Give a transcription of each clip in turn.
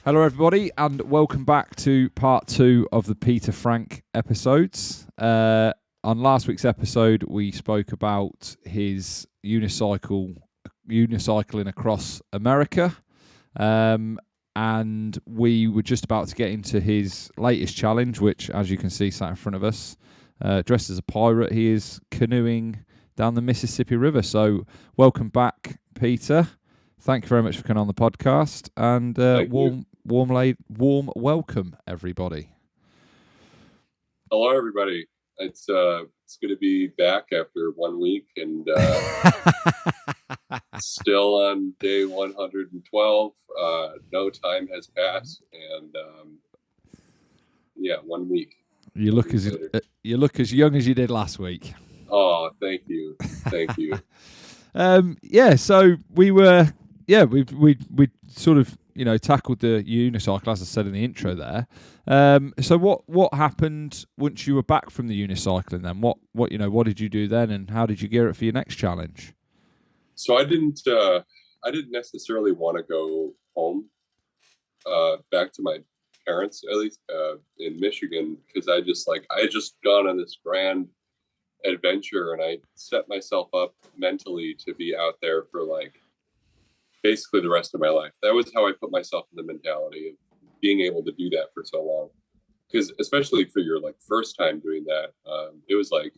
Hello, everybody, and welcome back to part 2 of the Peter Frank episodes. On last week's episode, we spoke about his unicycling across America, and we were just about to get into his latest challenge, which, as you can see, sat in front of us. Dressed as a pirate, he is canoeing down the Mississippi River. So, welcome back, Peter. Thank you very much for coming on the podcast, and warm welcome, everybody. Hello, everybody. It's good to be back after 1 week and still on day 112. No time has passed, and 1 week. You look as young as you did last week. Oh, thank you. So we sort of tackled the unicycle, as I said in the intro there. So what happened once you were back from the unicycling then? What did you do then, and how did you gear it for your next challenge? So I didn't necessarily want to go home, back to my parents, at least in Michigan, because I had just gone on this grand adventure, and I set myself up mentally to be out there for basically the rest of my life. That was how I put myself in the mentality of being able to do that for so long. Because especially for your first time doing that, it was like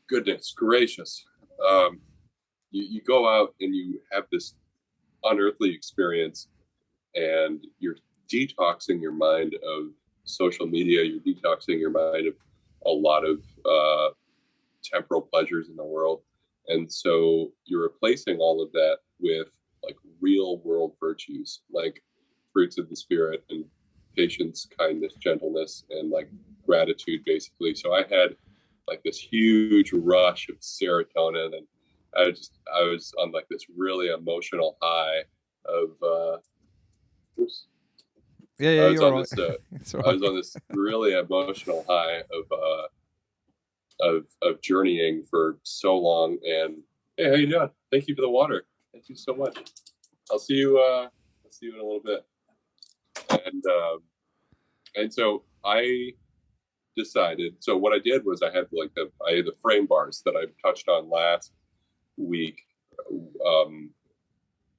goodness gracious. You go out and you have this unearthly experience, and you're detoxing your mind of social media. You're detoxing your mind of a lot of temporal pleasures in the world. And so you're replacing all of that with real world virtues, like fruits of the spirit and patience, kindness, gentleness, and gratitude, basically. So I had this huge rush of serotonin, and I was on this really emotional high of I was on this really emotional high of journeying for so long. And hey, how you doing? Thank you for the water. Thank you so much. I'll see you in a little bit. And so I decided. So what I did was I had the frame bars that I touched on last week,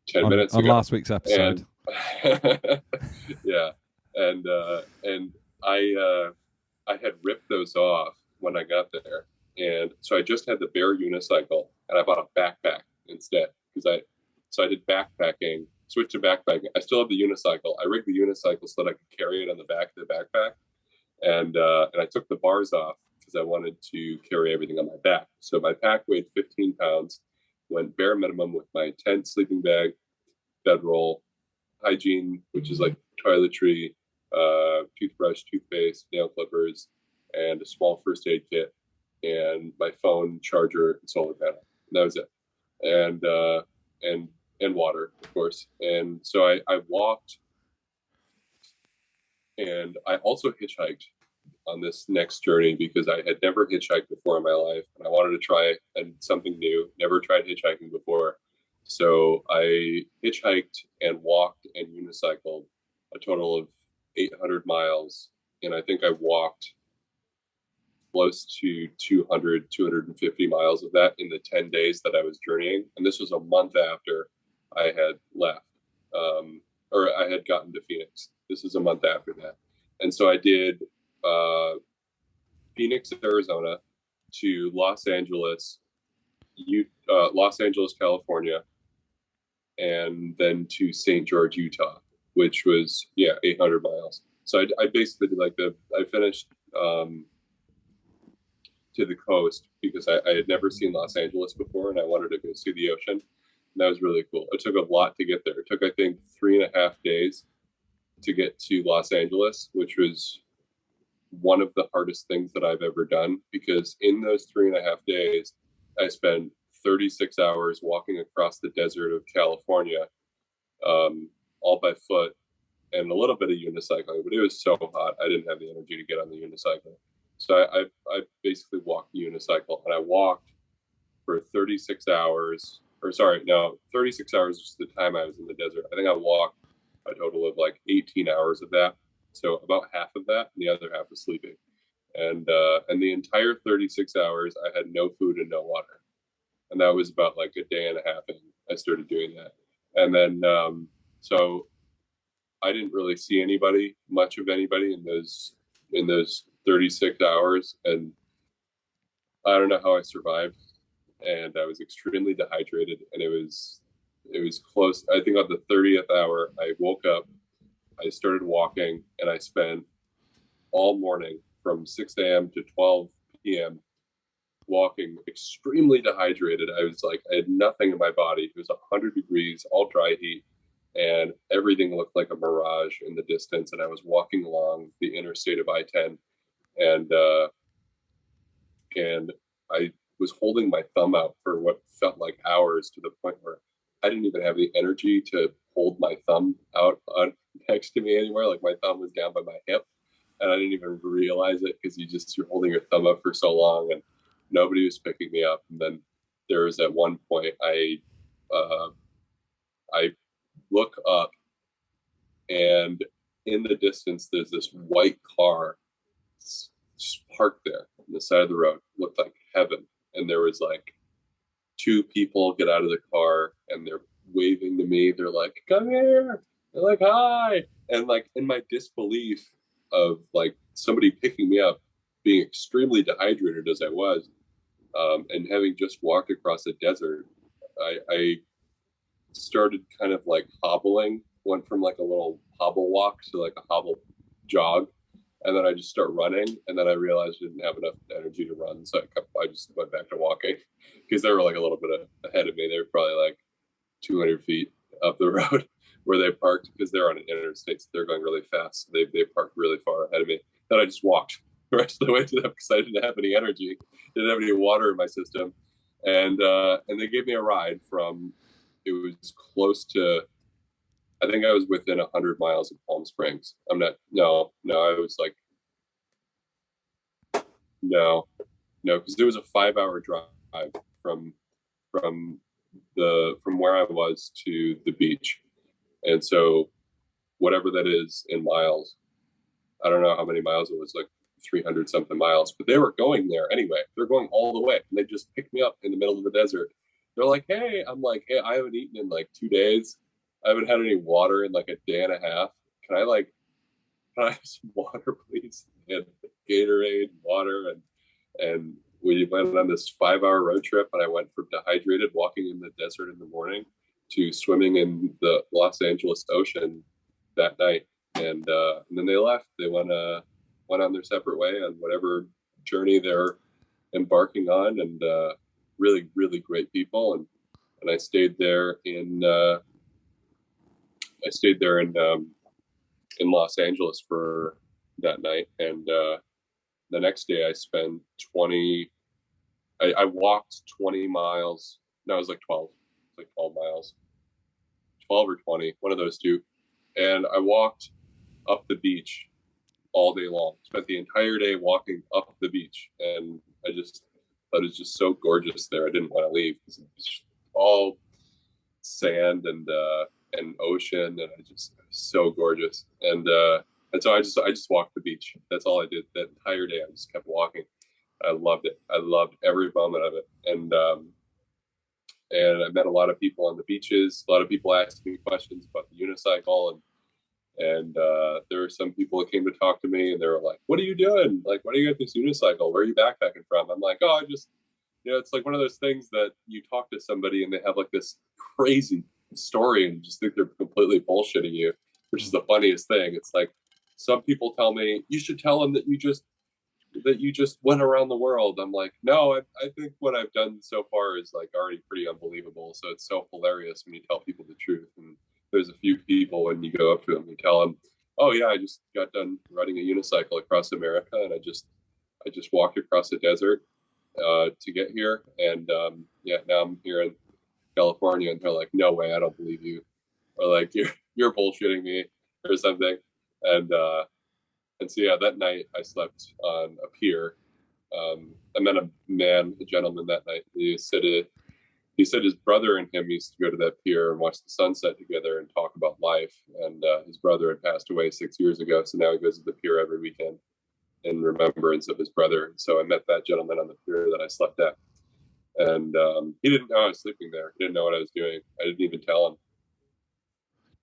10 minutes ago. On last week's episode. Yeah, and I had ripped those off when I got there, and so I just had the bare unicycle, and I bought a backpack instead so I did backpacking, switched to backpacking. I still have the unicycle. I rigged the unicycle so that I could carry it on the back of the backpack, and I took the bars off because I wanted to carry everything on my back. So my pack weighed 15 pounds, went bare minimum with my tent, sleeping bag, bedroll, hygiene, which is toiletry, toothbrush, toothpaste, nail clippers, and a small first aid kit, and my phone, charger, and solar panel. And that was it. And water, of course. And so I walked, and I also hitchhiked on this next journey because I had never hitchhiked before in my life, and I wanted to try something new. Never tried hitchhiking before. So I hitchhiked and walked and unicycled a total of 800 miles. And I think I walked close to 250 miles of that in the 10 days that I was journeying. And this was a month after I had left, or I had gotten to Phoenix. This is a month after that. And so I did Phoenix, Arizona to Los Angeles, California, and then to St. George, Utah, which was 800 miles. So I basically did I finished to the coast because I had never seen Los Angeles before, and I wanted to go see the ocean. And that was really cool. It took a lot to get there. It took, I think, 3.5 days to get to Los Angeles, which was one of the hardest things that I've ever done, because in those 3.5 days, I spent 36 hours walking across the desert of California, all by foot, and a little bit of unicycling, but it was so hot, I didn't have the energy to get on the unicycle. So I basically walked the unicycle, and I walked for 36 hours or sorry, no, 36 hours was the time I was in the desert. I think I walked a total of like 18 hours of that. So about half of that, and the other half was sleeping. And the entire 36 hours, I had no food and no water, and that was about like a day and a half. And I started doing that, and then so I didn't really see anybody, much of anybody, in those 36 hours, and I don't know how I survived. And I was extremely dehydrated, and it was close. I think on the 30th hour, I woke up, I started walking, and I spent all morning from 6 a.m. to 12 p.m. walking, extremely dehydrated. I was like, I had nothing in my body. It was 100 degrees, all dry heat, and everything looked like a mirage in the distance. And I was walking along the interstate of I-10, and and I was holding my thumb out for what felt like hours, to the point where I didn't even have the energy to hold my thumb out on next to me anymore. Like my thumb was down by my hip, and I didn't even realize it, because you're holding your thumb up for so long, and nobody was picking me up. And then there was at one point uh, I look up, and in the distance there's this white car just parked there on the side of the road. It looked like heaven, and there was like two people get out of the car, and they're waving to me. They're like, "Come here!" They're like, "Hi!" And like in my disbelief of like somebody picking me up, being extremely dehydrated as I was, and having just walked across a desert, I started kind of like hobbling. Went from like a little hobble walk to like a hobble jog, and then I just start running, and then I realized I didn't have enough energy to run, so I just went back to walking, because they were like a little bit ahead of me. They were probably like 200 feet up the road where they parked, because they're on an interstate, so they're going really fast. So they parked really far ahead of me. Then I just walked the rest of the way to them, because I didn't have any energy, didn't have any water in my system, and they gave me a ride from. It was close to. I think I was within 100 miles of Palm Springs. I'm not. No, no. I was like no, no, because it was a 5 hour drive from from from where I was to the beach, and so whatever that is in miles, I don't know how many miles it was, like 300 something miles, but they were going there anyway. They're going all the way, and they just picked me up in the middle of the desert. They're like, "Hey," I'm like, "Hey, I haven't eaten in like 2 days. I haven't had any water in like a day and a half. Can I like, can I have some water, please?" And Gatorade, water, and we went on this 5 hour road trip, and I went from dehydrated walking in the desert in the morning to swimming in the Los Angeles Ocean that night. And then they left. They went on their separate way on whatever journey they're embarking on, and really, really great people. And I stayed there in Los Angeles for that night, and the next day I spent 20. I walked 20 miles. No, it was like 12. It was like 12 miles, 12 or 20, one of those two. And I walked up the beach all day long. Spent the entire day walking up the beach, and I just thought it was just so gorgeous there. I didn't want to leave, because it's all sand and ocean, and I just so gorgeous. And so I just walked the beach. That's all I did that entire day. I just kept walking. I loved it. I loved every moment of it. And I met a lot of people on the beaches. A lot of people asked me questions about the unicycle, and there were some people that came to talk to me, and they were like, "What are you doing? Like, why do you got this unicycle? Where are you backpacking from?" I'm like, "Oh, I just, it's like one of those things that you talk to somebody, and they have like this crazy story, and you just think they're completely bullshitting you," which is the funniest thing. It's like some people tell me, "You should tell them that you just went around the world." I'm like, "No, I think what I've done so far is like already pretty unbelievable." So it's so hilarious when you tell people the truth. And there's a few people, when you go up to them, you tell them, "Oh yeah, I just got done riding a unicycle across America, and I just walked across the desert to get here, and yeah, now I'm here in California." And they're like, "No way, I don't believe you," or like, you're bullshitting me," or something. And and so yeah, that night I slept on a pier. I met a gentleman that night. He was he said his brother and him used to go to that pier and watch the sunset together and talk about life. And his brother had passed away 6 years ago, so now he goes to the pier every weekend in remembrance of his brother. And so I met that gentleman on the pier that I slept at, and he didn't know I was sleeping there. He didn't know what I was doing. I didn't even tell him.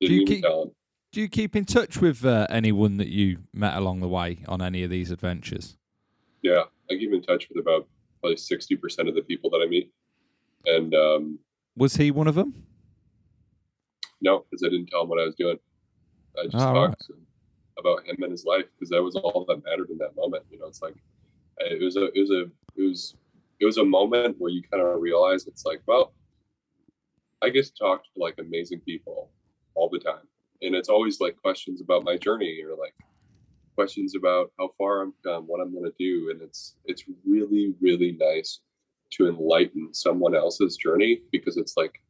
Do Didn't you even keep tell him. Do you keep in touch with anyone that you met along the way on any of these adventures? Yeah, I keep in touch with about probably 60% of the people that I meet. And Was he one of them? no, because I didn't tell him what I was doing. I just All right. talked about him and his life because that was all that mattered in that moment. It's like it was a moment where you kind of realize it's like, well, I get to talk to like amazing people all the time, and it's always like questions about my journey or like questions about how far I'm come, what I'm going to do, and it's really really nice to enlighten someone else's journey because it's like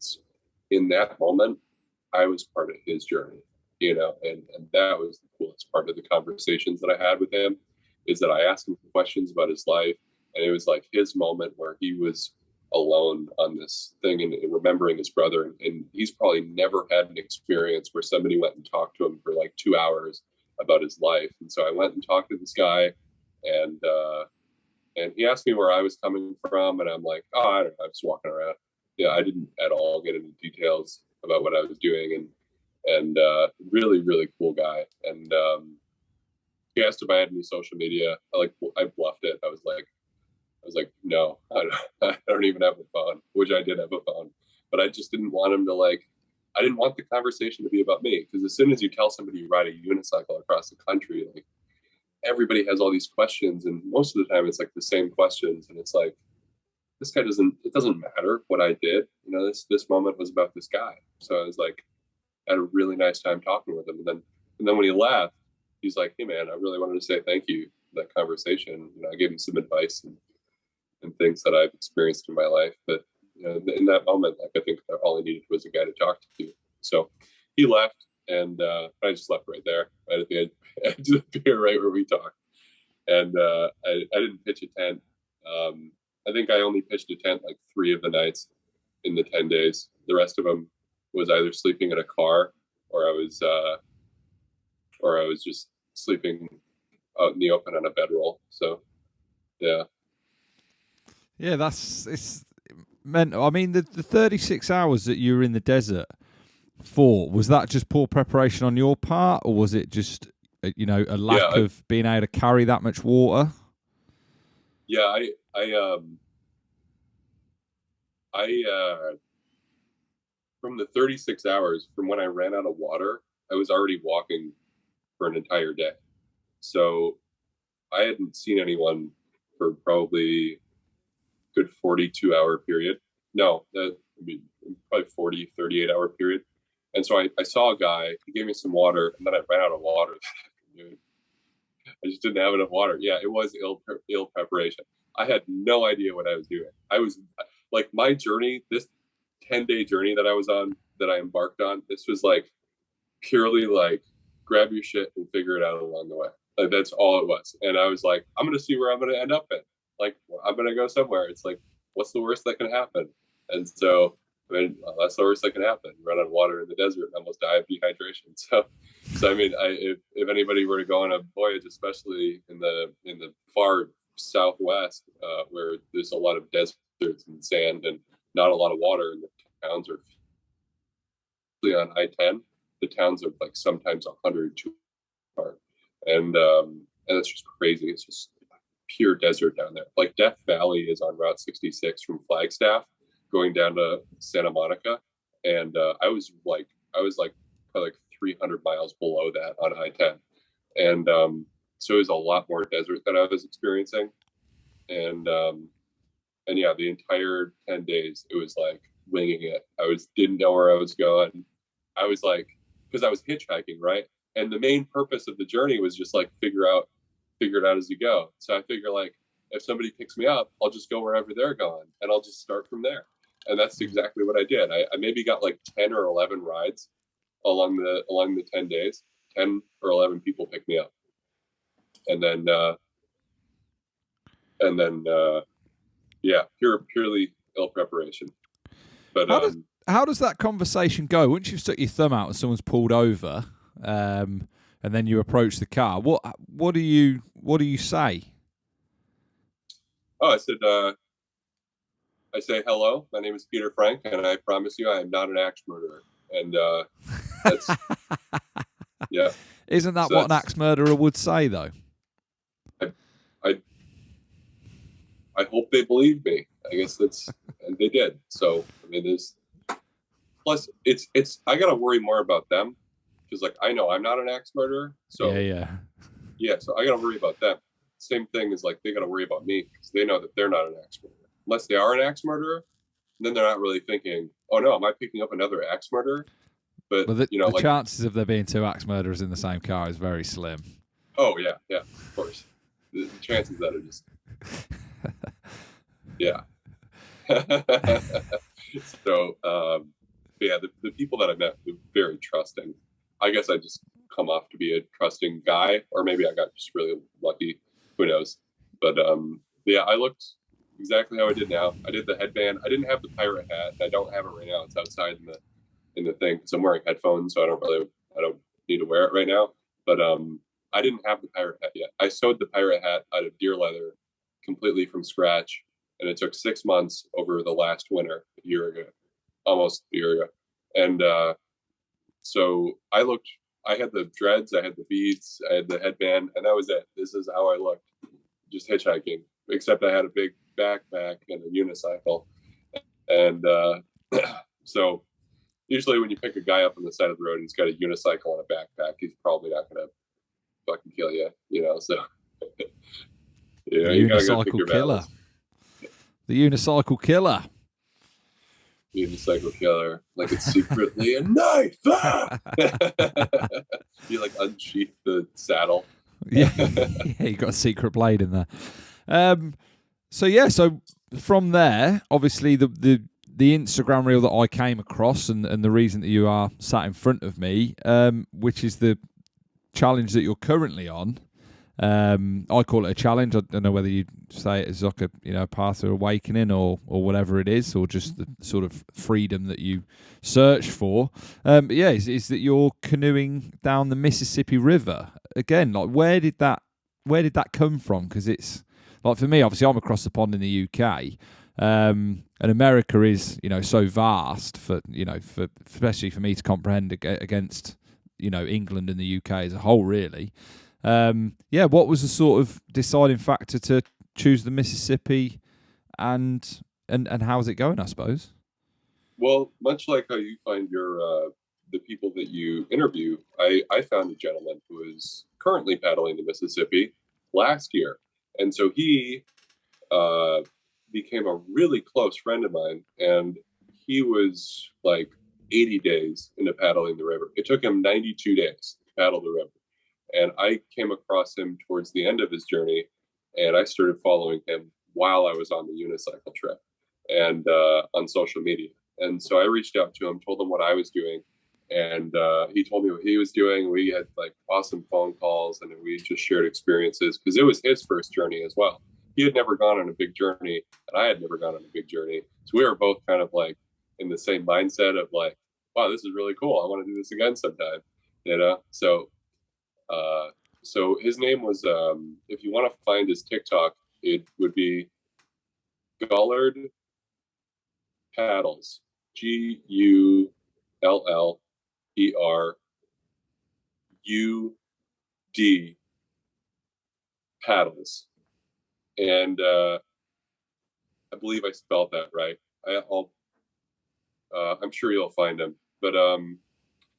in that moment I was part of his journey, and that was the coolest part of the conversations that I had with him is that I asked him questions about his life, and it was like his moment where he was alone on this thing and remembering his brother, and he's probably never had an experience where somebody went and talked to him for like 2 hours about his life. And so I went and talked to this guy, and he asked me where I was coming from, and I'm like, oh, I don't know, I'm just walking around. Yeah, I didn't at all get into details about what I was doing, and really really cool guy. And he asked if I had any social media. I bluffed it. I was like, no, I don't, I don't even have a phone, which I did have a phone, but I just didn't want him to I didn't want the conversation to be about me because as soon as you tell somebody you ride a unicycle across the country, like everybody has all these questions, and most of the time it's like the same questions, and it's like this guy doesn't. It doesn't matter what I did. This moment was about this guy. So I was like, I had a really nice time talking with him, and then when he left, he's like, hey man, I really wanted to say thank you for that conversation. I gave him some advice and things that I've experienced in my life. But in that moment, like I think all I needed was a guy to talk to. So he left, and I just left right there, right at the edge of the pier, right where we talked. And I didn't pitch a tent. I think I only pitched a tent like 3 of the nights in the 10 days. The rest of them was either sleeping in a car or I was just sleeping out in the open on a bedroll. So yeah. Yeah, it's mental. I mean, the 36 hours that you were in the desert for, was that just poor preparation on your part, or was it just a Yeah, lack of being able to carry that much water? yeah, I from the 36 hours from when I ran out of water, I was already walking for an entire day. So I hadn't seen anyone for probably a good 42-hour period. No, probably 40, 38-hour period. And so I saw a guy, he gave me some water, and then I ran out of water that afternoon. I just didn't have enough water. Yeah, it was ill preparation. I had no idea what I was doing. I was like my journey, this 10-day journey that I was on, that I embarked on. This was like purely like grab your shit and figure it out along the way. Like that's all it was. And I was like, I'm gonna see where I'm gonna end up in. Like I'm gonna go somewhere. It's like, what's the worst that can happen? And so that's the worst that can happen. You run out of water in the desert and almost die of dehydration. So I mean, if anybody were to go on a voyage, especially in the far southwest, where there's a lot of deserts and sand and not a lot of water, and the towns are on I-10, the towns are like sometimes 100, 200 apart, and it's just crazy. It's just pure desert down there. Like Death Valley is on Route 66 from Flagstaff, going down to Santa Monica, and I was like probably like 300 miles below that on I-10, and so it was a lot more desert that I was experiencing, and yeah, the entire 10 days it was like winging it. Didn't know where I was going. I was like, because I was hitchhiking, right? And the main purpose of the journey was just like figure it out as you go. So I figure like if somebody picks me up, I'll just go wherever they're going and I'll just start from there. And that's exactly what I did. I maybe got like 10 or 11 rides along the 10 days. 10 or 11 people picked me up. And then yeah, purely ill preparation. But How does that conversation go once you've stuck your thumb out and someone's pulled over, and then you approach the car? What do you say? oh, I say hello. My name is Peter Frank, and I promise you, I am not an axe murderer. And that's yeah. Isn't that So what an axe murderer would say, though? I I hope they believe me. I guess and they did. So I mean, there's plus it's I gotta worry more about them because like I know I'm not an axe murderer. So Yeah. so I gotta worry about them. Same thing is like they gotta worry about me because they know that they're not an axe murderer. Unless they are an axe murderer, then they're not really thinking, oh no, am I picking up another axe murderer? But Well, the like chances of there being two axe murderers in the same car is very slim. oh yeah, of course. The chances that are just yeah. So yeah, the people that I met were very trusting. I guess I just come off to be a trusting guy, or maybe I got just really lucky. Who knows? But yeah, I looked exactly how I did now. I did the headband. I didn't have the pirate hat. I don't have it right now. It's outside in the thing because I'm wearing headphones, so I don't need to wear it right now. But I didn't have the pirate hat yet. I sewed the pirate hat out of deer leather completely from scratch, and it took 6 months over the last winter, a year ago, almost a year ago. And so I had the dreads, I had the beads, I had the headband, and that was it. This is how I looked, just hitchhiking, except I had a big backpack and a unicycle. And so usually when you pick a guy up on the side of the road, he's got a unicycle and a backpack, he's probably not going to fucking kill you, so you gotta go pick your battles. The unicycle killer. Unicycle killer, like it's secretly a knife. You like unsheath the saddle. Yeah, you got a secret blade in there. So from there, obviously the Instagram reel that I came across and the reason that you are sat in front of me, which is the challenge that you're currently on. I call it a challenge. I don't know whether you say it as like a path to awakening or whatever it is, or just the sort of freedom that you search for. But yeah, is that you're canoeing down the Mississippi River again? Like, where did that come from? Because it's like, for me, obviously, I'm across the pond in the UK. And America is, so vast for especially for me to comprehend against, England and the UK as a whole, really. What was the sort of deciding factor to choose the Mississippi, and how's it going, I suppose? Well, much like how you find your the people that you interview, I found a gentleman who is currently paddling the Mississippi last year, and so he became a really close friend of mine, and he was like 80 days into paddling the river. It took him 92 days to paddle the river. And I came across him towards the end of his journey, and I started following him while I was on the unicycle trip and on social media. And so I reached out to him, told him what I was doing, and he told me what he was doing. We had like awesome phone calls, and we just shared experiences because it was his first journey as well. He had never gone on a big journey, and I had never gone on a big journey. So we were both kind of like in the same mindset of like, wow, this is really cool. I want to do this again sometime, So his name was, if you want to find his TikTok, it would be Gullard Paddles, GULLERUD Paddles. And I believe I spelled that right. I'm sure you'll find him. But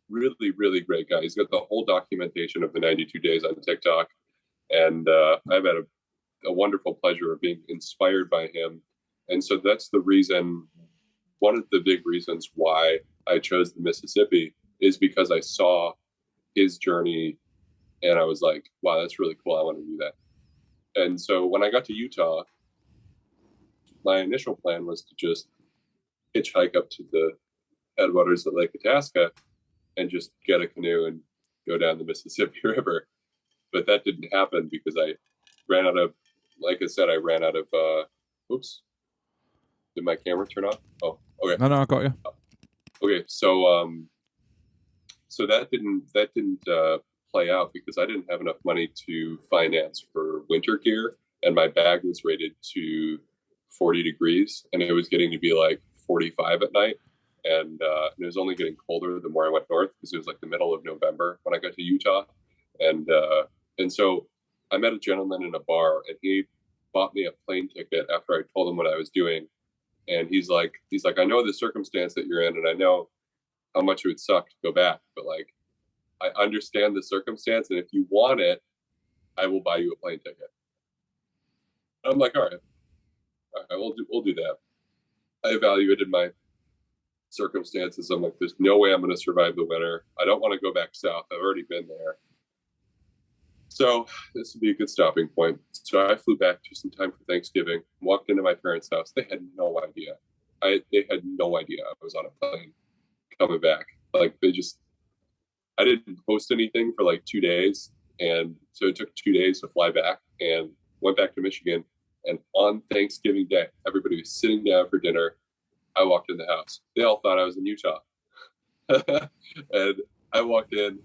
really, really great guy. He's got the whole documentation of the 92 days on TikTok. And I've had a wonderful pleasure of being inspired by him. And so that's the reason, one of the big reasons why I chose the Mississippi is because I saw his journey and I was like, wow, that's really cool. I want to do that. And so when I got to Utah, my initial plan was to just hitchhike up to the headwaters of Lake Itasca and just get a canoe and go down the Mississippi River. But that didn't happen because I ran out of, oops, did my camera turn off? Oh, Okay. No, I got you. Okay. So that didn't play out because I didn't have enough money to finance for winter gear, and my bag was rated to 40 degrees, and it was getting to be like 45 at night, and it was only getting colder the more I went north because it was like the middle of November when I got to Utah, and so I met a gentleman in a bar, and he bought me a plane ticket after I told him what I was doing, and he's like, I know the circumstance that you're in, and I know how much it would suck to go back, but like I understand the circumstance, and if you want it, I will buy you a plane ticket. I'm like, all right, we'll do that. I evaluated my circumstances. I'm like, there's no way I'm going to survive the winter. I don't want to go back south. I've already been there, so this would be a good stopping point. So I flew back just in time for Thanksgiving. Walked into my parents' house. They had no idea. They had no idea I was on a plane coming back. Like I didn't post anything for like 2 days. And so it took 2 days to fly back and went back to Michigan. And on Thanksgiving Day, everybody was sitting down for dinner. I walked in the house. They all thought I was in Utah. And I walked in,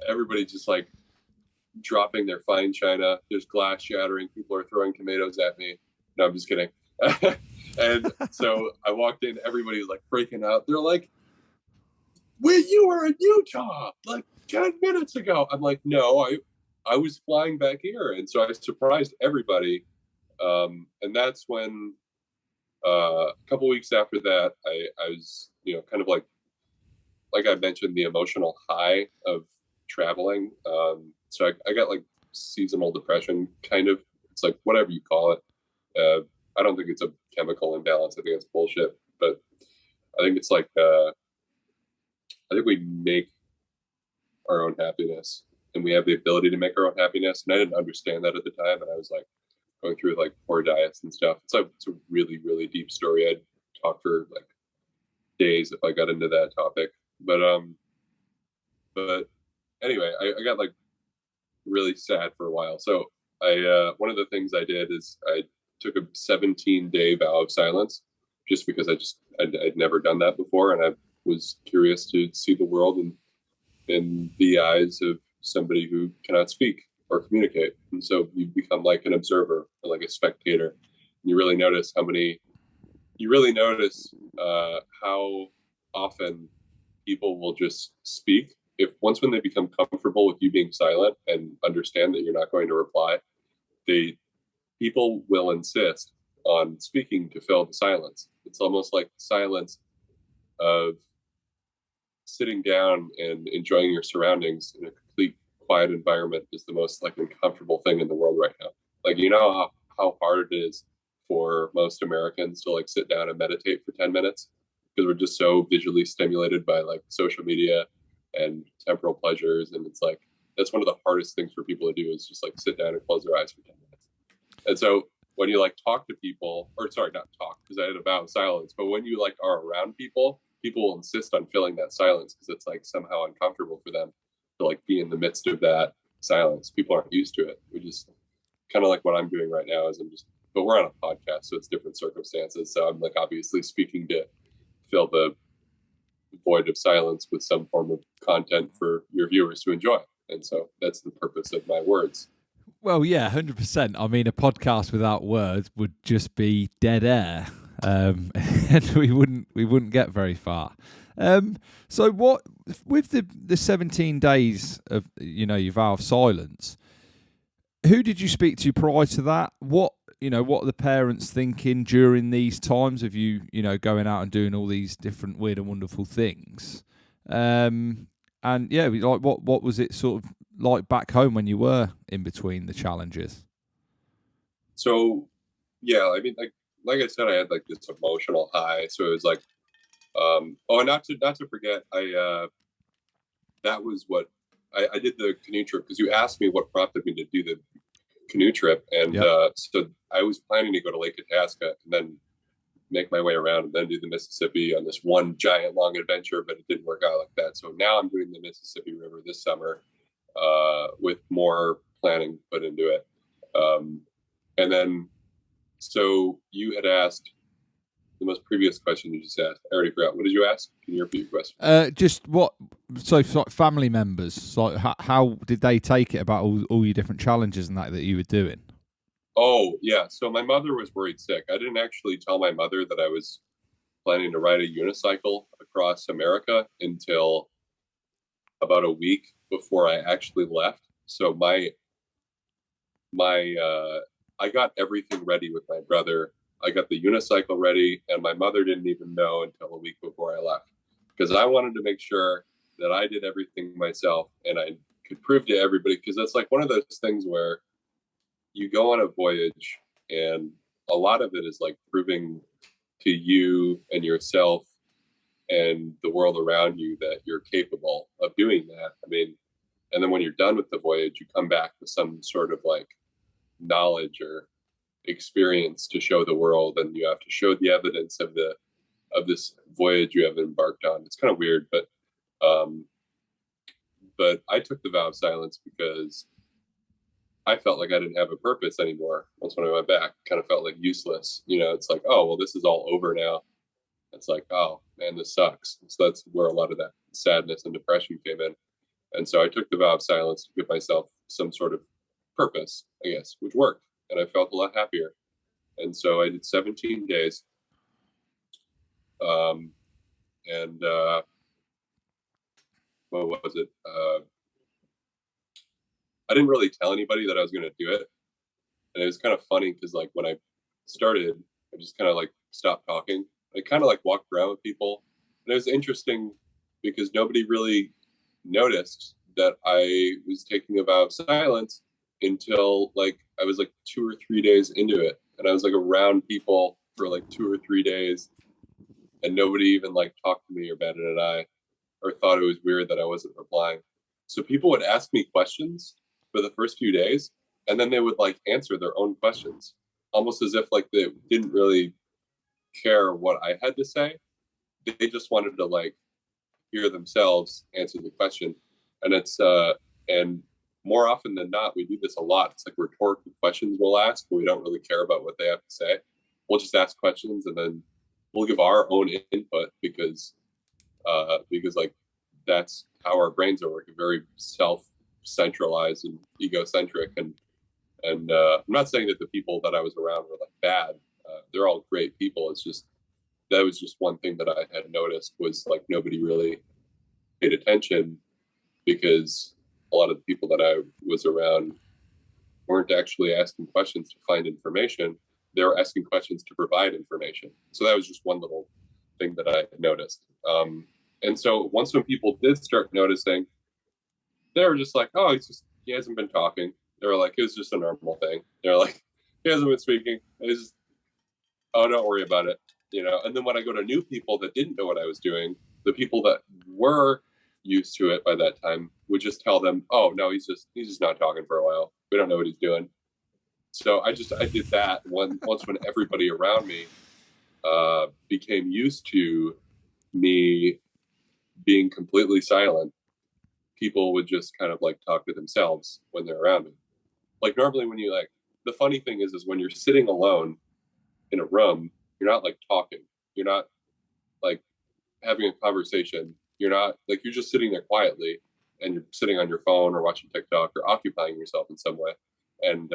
everybody just like dropping their fine china. There's glass shattering. People are throwing tomatoes at me. No, I'm just kidding. And so I walked in, everybody was like freaking out. They're like, you were in Utah like 10 minutes ago. I'm like, no, I was flying back here. And so I surprised everybody. And that's when a couple weeks after that, I was, kind of like I mentioned, the emotional high of traveling. So I got like seasonal depression, kind of. It's like whatever you call it. I don't think it's a chemical imbalance. I think it's bullshit. But I think it's like I think we make our own happiness, and we have the ability to make our own happiness. And I didn't understand that at the time, and I was like going through like poor diets and stuff. It's a really really deep story. I'd talk for like days if I got into that topic. But anyway, I got like really sad for a while. So I one of the things I did is I took a 17-day vow of silence, just because I'd never done that before, and I was curious to see the world in the eyes of somebody who cannot speak or communicate. And so you become like an observer or like a spectator. And you really notice how often people will just speak. If once when they become comfortable with you being silent and understand that you're not going to reply, they people will insist on speaking to fill the silence. It's almost like the silence of sitting down and enjoying your surroundings in a complete quiet environment is the most like uncomfortable thing in the world right now. Like, how hard it is for most Americans to like sit down and meditate for 10 minutes because we're just so visually stimulated by like social media and temporal pleasures. And it's like, that's one of the hardest things for people to do is just like sit down and close their eyes for 10 minutes. And so when you like talk to people, or sorry, not talk, because I had a vow of silence, but when you like are around people will insist on filling that silence because it's like somehow uncomfortable for them to like be in the midst of that silence. People aren't used to it. We just kind of like what I'm doing right now is but we're on a podcast, so it's different circumstances. So I'm like obviously speaking to fill the void of silence with some form of content for your viewers to enjoy. And so that's the purpose of my words. Well, yeah, 100%. I mean, a podcast without words would just be dead air, and we wouldn't get very far. So, what with the 17 days of your vow of silence? Who did you speak to prior to that? What are the parents thinking during these times of you going out and doing all these different weird and wonderful things? And yeah, like what was it sort of like back home when you were in between the challenges? So yeah, I mean, like I said, I had like this emotional high. So it was like, and not to forget, that was what I did the canoe trip because you asked me what prompted me to do the canoe trip, and Yep. So I was planning to go to Lake Itasca and then make my way around and then do the Mississippi on this one giant long adventure, but it didn't work out like that. So now I'm doing the Mississippi River this summer with more planning put into it. And then, so you had asked the most previous question you just asked. I already forgot. What did you ask? Can you repeat your question? Just what? So, family members, like how did they take it about all your different challenges and that you were doing? Oh, yeah. So my mother was worried sick. I didn't actually tell my mother that I was planning to ride a unicycle across America until about a week before I actually left. So my I got everything ready with my brother. I got the unicycle ready, and my mother didn't even know until a week before I left because I wanted to make sure that I did everything myself and I could prove to everybody because that's like one of those things where you go on a voyage and a lot of it is like proving to you and yourself and the world around you that you're capable of doing that. I mean, and then when you're done with the voyage, you come back with some sort of like knowledge or experience to show the world, and you have to show the evidence of this voyage you have embarked on. It's kind of weird, um, but I took the vow of silence because I felt like I didn't have a purpose anymore. Once when I went back, kind of felt like useless. You know, it's like, oh well, this is all over now. It's like, oh man, this sucks. So that's where a lot of that sadness and depression came in. And so I took the vow of silence to give myself some sort of purpose, I guess, which worked. And I felt a lot happier. And so I did 17 days. Um, and what was it? I didn't really tell anybody that I was going to do it. And it was kind of funny because, like, when I started, I just kind of like stopped talking. I kind of like walked around with people. And it was interesting because nobody really noticed that I was taking a vow of silence until like I was like 2 or 3 days into it. And I was like around people for like 2 or 3 days and nobody even like talked to me or batted an eye or thought it was weird that I wasn't replying. So people would ask me questions for the first few days and then they would like answer their own questions almost as if like they didn't really care what I had to say. They just wanted to like hear themselves answer the question. And and more often than not, we do this a lot. It's like rhetorical questions we'll ask, but we don't really care about what they have to say. We'll just ask questions and then we'll give our own input because like that's how our brains are working, very self-centralized and egocentric. And I'm not saying that the people that I was around were like bad. They're all great people. It's just that was just one thing that I had noticed was like nobody really paid attention because a lot of the people that I was around weren't actually asking questions to find information. They were asking questions to provide information. So that was just one little thing that I noticed. And so once when people did start noticing, they were just like, oh, he hasn't been talking. They were like, it was just a normal thing. They're like, he hasn't been speaking. It's just, oh, don't worry about it. You know, and then when I go to new people that didn't know what I was doing, the people that were used to it by that time would just tell them, oh no, he's just not talking for a while. We don't know what he's doing. So I did that once when everybody around me became used to me being completely silent. People would just kind of like talk to themselves when they're around me. Like normally when you like the funny thing is when you're sitting alone in a room, you're not like talking. You're not like having a conversation. You're not like you're just sitting there quietly and you're sitting on your phone or watching TikTok or occupying yourself in some way. And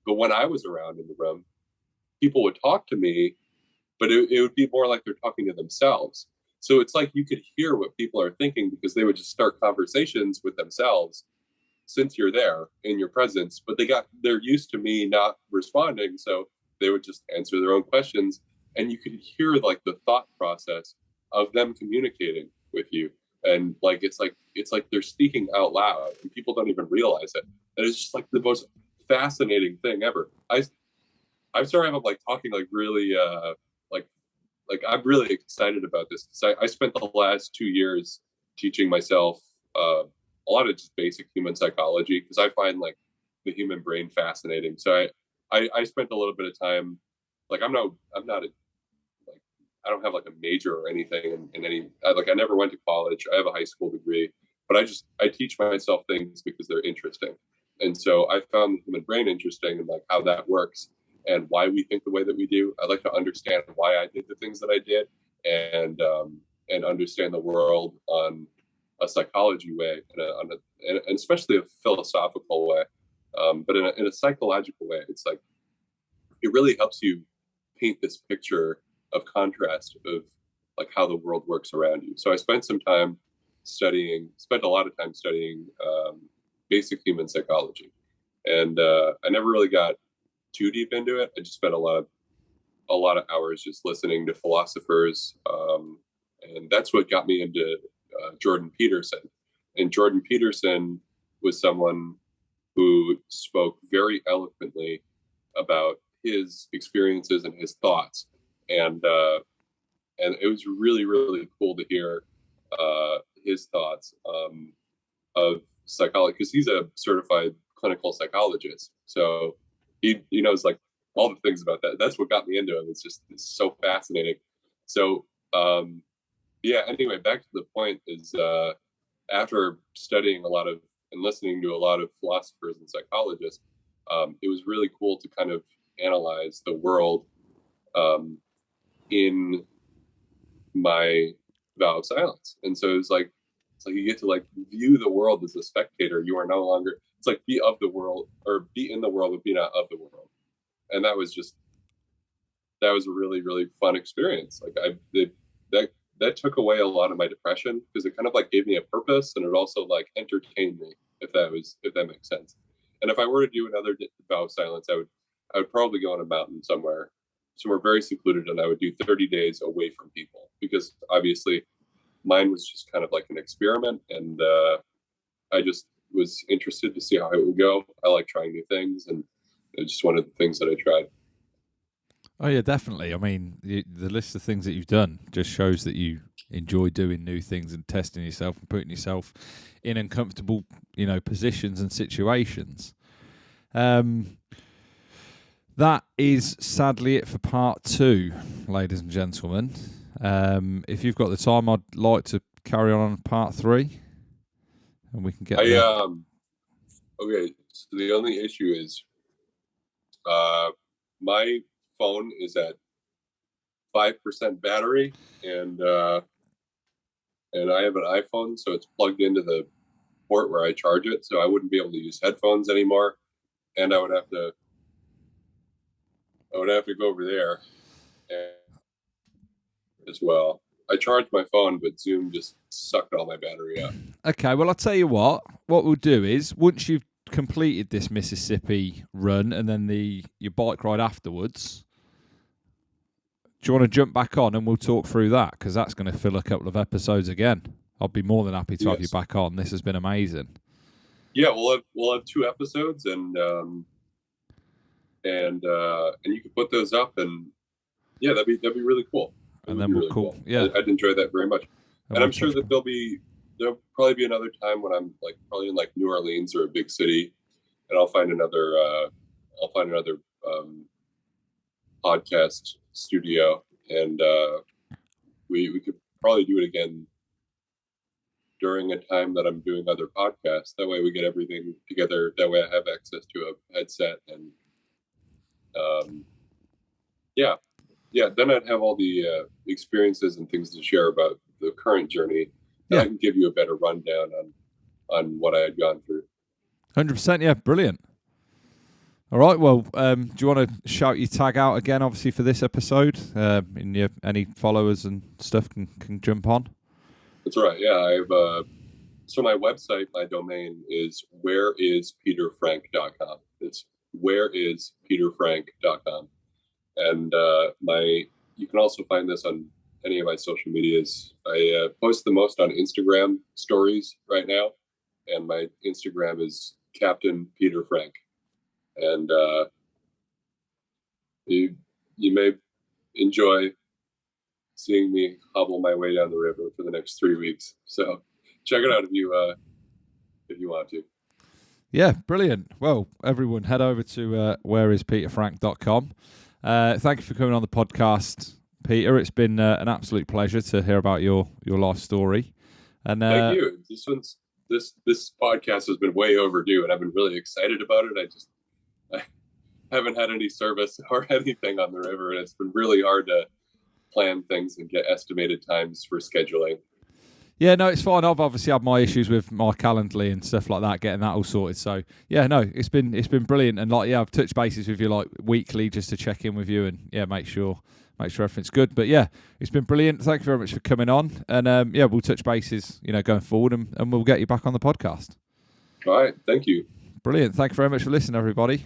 but when I was around in the room, people would talk to me, but it would be more like they're talking to themselves. So it's like you could hear what people are thinking because they would just start conversations with themselves since you're there in your presence, but they're used to me not responding, so they would just answer their own questions, and you could hear like the thought process of them communicating with you, and like it's like they're speaking out loud, and people don't even realize it. And it's just like the most fascinating thing ever. I'm sorry I'm like talking like really like I'm really excited about this because I spent the last 2 years teaching myself a lot of just basic human psychology because I find like the human brain fascinating. So I spent a little bit of time like I'm not a like I don't have like a major or anything in any like I never went to college. I have a high school degree, but I teach myself things because they're interesting. And so I found the human brain interesting and like how that works. and why we think the way that we do. I like to understand why I did the things that I did, and understand the world on a psychology way, and especially a philosophical way, but in a psychological way. It's like it really helps you paint this picture of contrast of like how the world works around you. So I spent a lot of time studying basic human psychology, and I never really got too deep into it. I just spent a lot of hours just listening to philosophers, and that's what got me into Jordan Peterson. And Jordan Peterson was someone who spoke very eloquently about his experiences and his thoughts, and it was really really cool to hear his thoughts of psychology, because he's a certified clinical psychologist, so he knows like all the things about that. That's what got me into him. It's so fascinating. So yeah. Anyway, back to the point is after studying a lot of and listening to a lot of philosophers and psychologists, it was really cool to kind of analyze the world in my vow of silence. And so it's like you get to like view the world as a spectator. You are no longer, it's like be of the world, or be in the world but be not of the world. And that was a really really fun experience. Like that took away a lot of my depression, because it kind of like gave me a purpose, and it also like entertained me, if that makes sense. And if I were to do another vow of silence, I would probably go on a mountain somewhere very secluded, and I would do 30 days away from people, because obviously mine was just kind of like an experiment, and I just was interested to see how it would go. I like trying new things, and it's just one of the things that I tried. Oh yeah, definitely. I mean, the list of things that you've done just shows that you enjoy doing new things and testing yourself and putting yourself in uncomfortable, positions and situations. That is sadly it for part 2, ladies and gentlemen. If you've got the time, I'd like to carry on part 3, and we can get there. Okay, so the only issue is my phone is at 5% battery, and I have an iPhone, so it's plugged into the port where I charge it, so I wouldn't be able to use headphones anymore, and I would have to go over there as well. I charged my phone, but Zoom just sucked all my battery up. Okay, well, I'll tell you what we'll do is, once you've completed this Mississippi run and then your bike ride afterwards, do you want to jump back on and we'll talk through that? Because that's going to fill a couple of episodes again. I'll be more than happy to have you back on. This has been amazing. Yeah, we'll have 2 episodes, and you can put those up, and yeah, that'd be really cool. And then we'll cool. Yeah, I'd enjoy that very much. And I'm sure that there'll probably be another time when I'm like probably in like New Orleans or a big city, and I'll find another podcast studio, and we could probably do it again during a time that I'm doing other podcasts. That way we get everything together. That way I have access to a headset, and then I'd have all the experiences and things to share about the current journey. And I can give you a better rundown on what I had gone through. 100%, yeah, brilliant. All right, well, do you want to shout your tag out again, obviously, for this episode? Any followers and stuff can jump on? That's right, yeah. I have so my website, my domain is whereispeterfrank.com. It's whereispeterfrank.com. And you can also find this on any of my social medias. I post the most on Instagram stories right now, and my Instagram is Captain Peter Frank. And you may enjoy seeing me hobble my way down the river for the next 3 weeks. So check it out if you want to. Yeah, brilliant. Well, everyone, head over to whereispeterfrank.com. Thank you for coming on the podcast, Peter. It's been an absolute pleasure to hear about your life story. And thank you. This podcast has been way overdue, and I've been really excited about it. haven't had any service or anything on the river, and it's been really hard to plan things and get estimated times for scheduling. Yeah, no, it's fine. I've obviously had my issues with my Calendly and stuff like that, getting that all sorted. So yeah, no, it's been brilliant. And like, yeah, I've touched bases with you like weekly just to check in with you and yeah, make sure everything's good. But yeah, it's been brilliant. Thank you very much for coming on. And yeah, we'll touch bases, going forward, and we'll get you back on the podcast. All right, thank you. Brilliant. Thank you very much for listening, everybody.